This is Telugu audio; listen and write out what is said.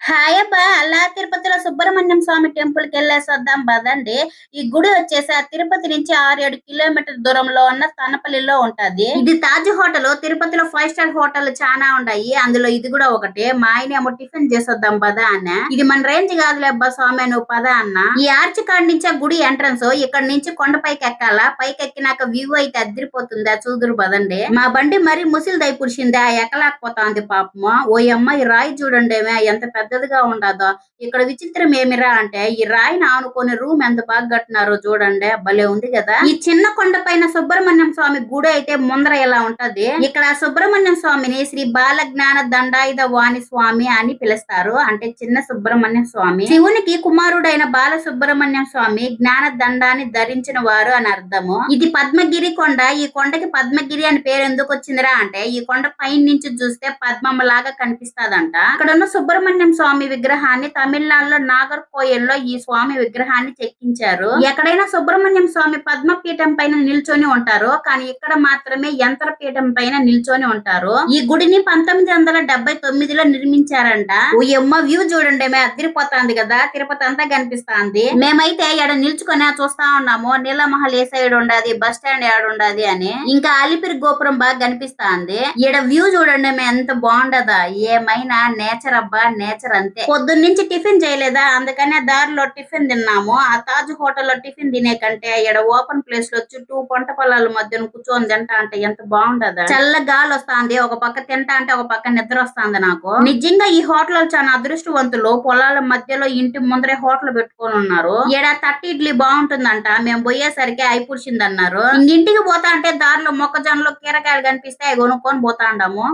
హాయ్ అబ్బా అలా తిరుపతిలో సుబ్రహ్మణ్యం స్వామి టెంపుల్ కి వెళ్ళేసి వద్దాం పదండి. ఈ గుడి వచ్చేసి ఆ తిరుపతి నుంచి 6-7 కిలోమీటర్ దూరంలో ఉన్న తనపల్లిలో ఉంటది. ఇది తాజ్ హోటల్. తిరుపతిలో 5 స్టార్ హోటల్ చాలా ఉన్నాయి, అందులో ఇది కూడా ఒకటి. మా ఆయన ఏమో టిఫిన్ చేసొద్దాం పదా అన్న. ఇది మన రేంజ్ కాదులే అబ్బా స్వామి, నువ్వు పదా అన్న. ఈ ఆర్చ్ కాడి నుంచి ఆ గుడి ఎంట్రన్స్, ఇక్కడ నుంచి కొండపైకి ఎక్కాలా. పైకి ఎక్కినాక వ్యూ అయితే అదిరిపోతుందా, చూదురు పదండి. మా బండి మరి ముసిలిదై పుడిచిందా, ఎక్కలేకపోతాంది పాపము. ఓ అమ్మ, ఈ రాయి చూడండి ఎంత పెద్దదిగా ఉండదో. ఇక్కడ విచిత్రం ఏమిరా అంటే, ఈ రాయిని ఆనుకొని రూమ్ ఎంత బాగా కట్టినారో చూడండి, భలే ఉంది కదా. ఈ చిన్న కొండ పైన సుబ్రహ్మణ్యం స్వామి గుడి అయితే ముందర ఇలా ఉంటది. ఇక్కడ సుబ్రహ్మణ్యం స్వామిని శ్రీ బాల జ్ఞాన దండాయుధ వాణి స్వామి అని పిలుస్తారు, అంటే చిన్న సుబ్రహ్మణ్యం స్వామి. శివునికి కుమారుడైన బాల సుబ్రహ్మణ్యం స్వామి జ్ఞాన దండాన్ని ధరించిన వారు అని అర్థము. ఇది పద్మగిరి కొండ. ఈ కొండకి పద్మగిరి అని పేరు ఎందుకు వచ్చిందిరా అంటే, ఈ కొండ పైన నుంచి చూస్తే పద్మం లాగా కనిపిస్తాదంట. ఇక్కడ ఉన్న సుబ్రహ్మణ్యం స్వామి విగ్రహాన్ని తమిళనాడులో నాగర్కోయిల్లో ఈ స్వామి విగ్రహాన్ని చెక్కించారు. ఎక్కడైనా సుబ్రహ్మణ్యం స్వామి పద్మపీఠం పైన నిల్చొని ఉంటారు, కానీ ఇక్కడ మాత్రమే యంత్ర పీఠం పైన నిల్చొని ఉంటారు. ఈ గుడిని 1979లో నిర్మించారంట. ఓ ఎమ్మ వ్యూ చూడండి, అదిరిపోతాంది కదా, తిరుపతి అంతా కనిపిస్తాంది. మేమైతే ఇక్కడ నిల్చుకొని చూస్తా ఉన్నాము. నీలమహల్ ఏ సైడ్ ఉండదు, బస్ స్టాండ్ ఏడుండది అని. ఇంకా అలిపిరి గోపురం బాగా కనిపిస్తాంది. ఈడ వ్యూ చూడండి ఎంత బాగుండదా. ఏమైనా నేచర్ అబ్బా, నేచర్ అంతే. పొద్దున్నుంచి టిఫిన్ చేయలేదా, అందుకనే దారిలో టిఫిన్ తిన్నాము. ఆ తాజ్ హోటల్లో టిఫిన్ తినే కంటే ఇక్కడ ఓపెన్ ప్లేస్ లో చుట్టూ పంట పొలాల మధ్యన కూర్చొని తింటా అంటే ఎంత బాగుండదా. చల్ల గాలి వస్తాంది, ఒక పక్క తింటా అంటే ఒక పక్క నిద్ర వస్తాంది నాకు. నిజంగా ఈ హోటల్ చాలా అదృష్టవంతులు. పొలాల మధ్యలో ఇంటి ముందరే హోటల్ పెట్టుకొని ఉన్నారు. ఈడ తట్టి ఇడ్లీ బాగుంటుందంట. మేము పోయేసరికి అయిపుడిచిందన్నారు. ఇంటికి పోతా అంటే దారిలో మొక్కజొన్నలు కీరకాయలు కనిపిస్తే కొనుక్కొని పోతా ఉంటాము.